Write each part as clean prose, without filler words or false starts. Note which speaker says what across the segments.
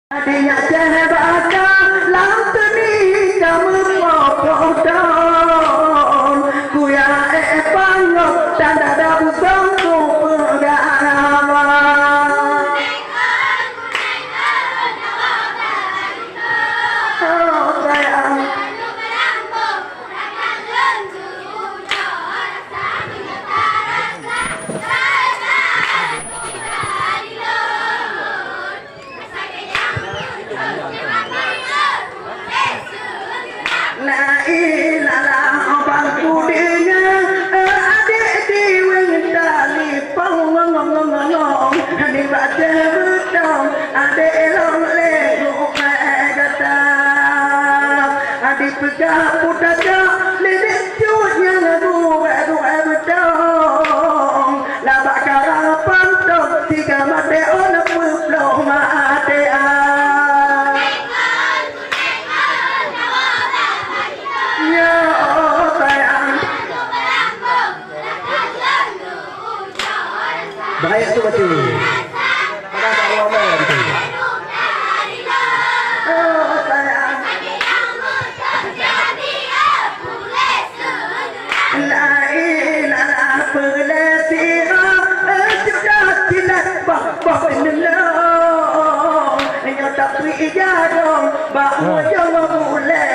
Speaker 1: Adanya jabata lautni kamu potong kuya pangok tanda dabu sangku pegama oh sayang la ilaha bangku dengan adik diweng tali pangong di baca betul adik long lego kata adik pegah putaka lidik cuutnya gue betul labak karapan tok tiga mate ona pulau mate bahaya tu betul. Pada Allah betul. Oh sayang. La ilaha illallah. Sudah tidak bah benar. Hanya tapi jadong bahawa jangan boleh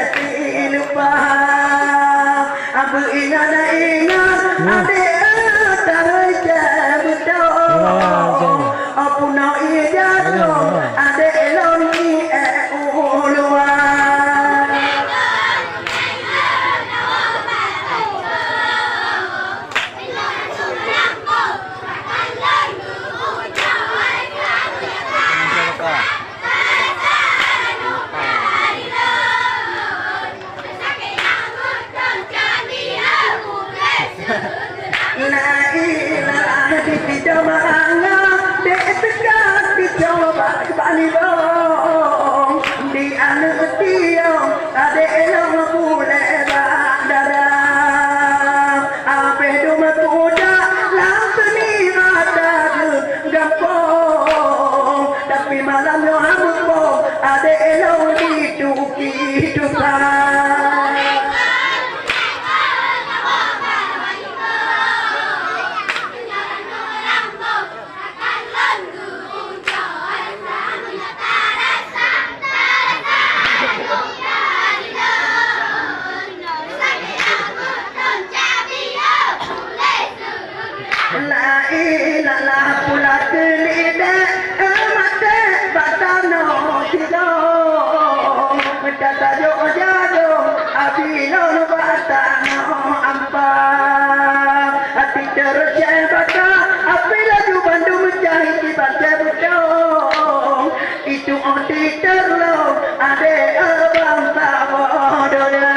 Speaker 1: lupa. Abu ingat adik aku nak jatuh ada eloni uluan la ilaha illallah bani dong di anak tiang ada elong boleh badara apa doma kuda langsung ni mata gampang tapi malam yo hampo ada elong hidupan la ilaha pula kelida mate batano tido kata jo jado abino batano ampa hati terjadi bata apila ju bandu menjahit di baca betul itu onti terlo ade abang sabodonya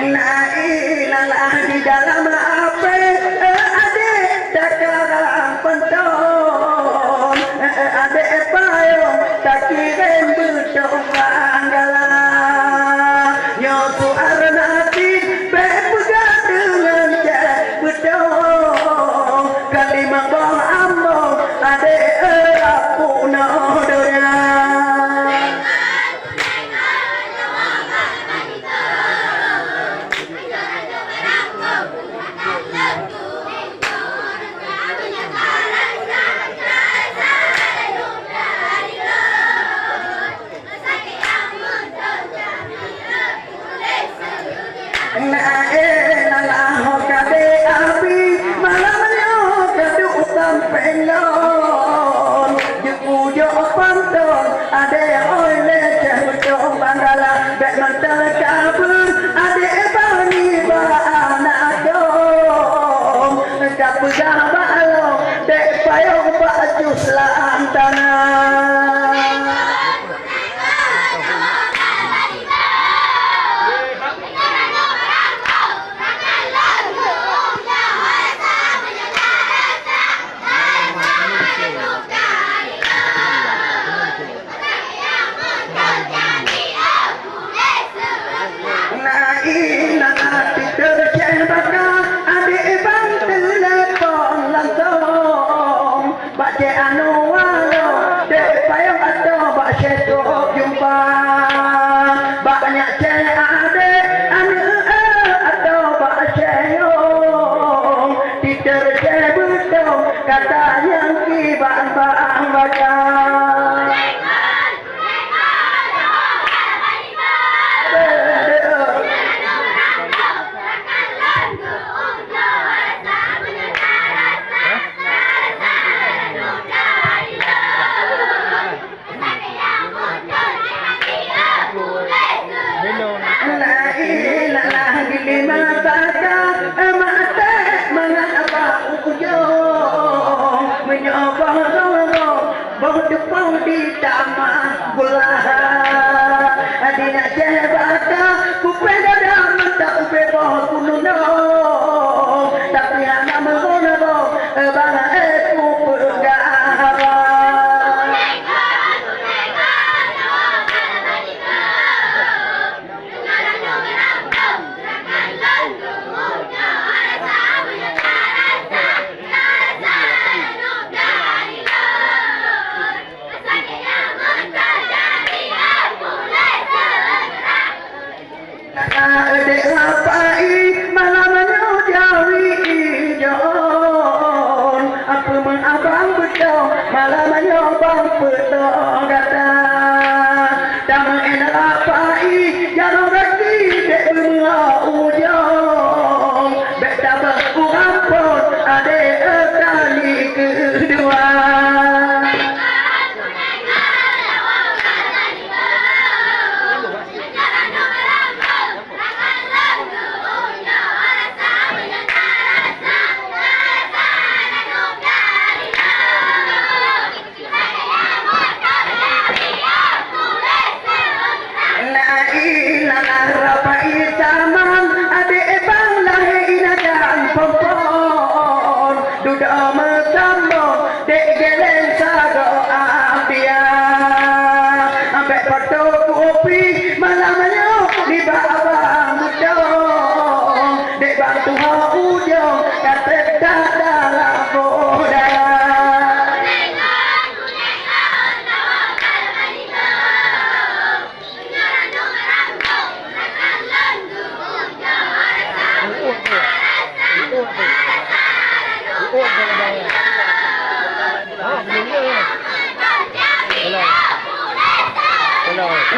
Speaker 1: la ilaha di dalam apa adik sekarang penton adik payung tak kirim betul banggalah nyotu arnati berpegang dengan betul kalimah bang ambo adik aku nodonya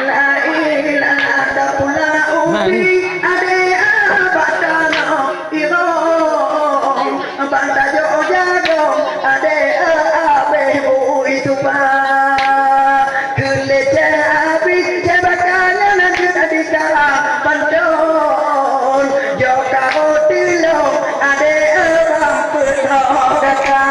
Speaker 1: La ilaha pula ubi ade abatana iro banda jo jago ade abe bu itu pa keleja abi jabatannya nanti adikala bandon jo kau tilo ade abang pedodaka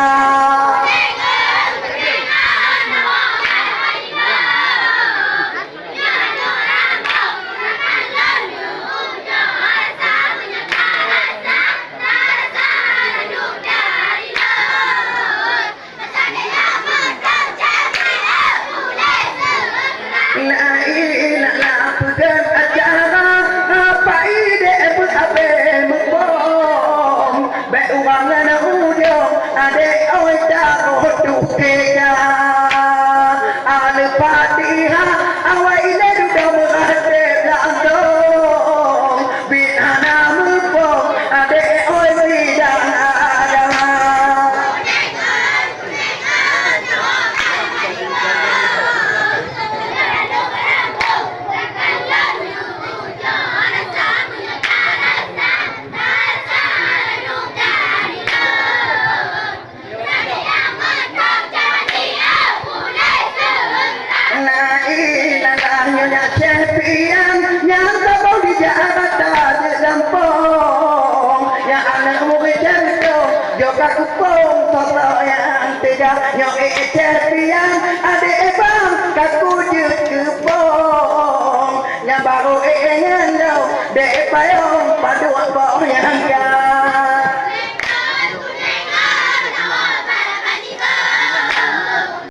Speaker 1: yang ecerpian ade bang kaku jut kepong yang baru nyendo de payong padu boya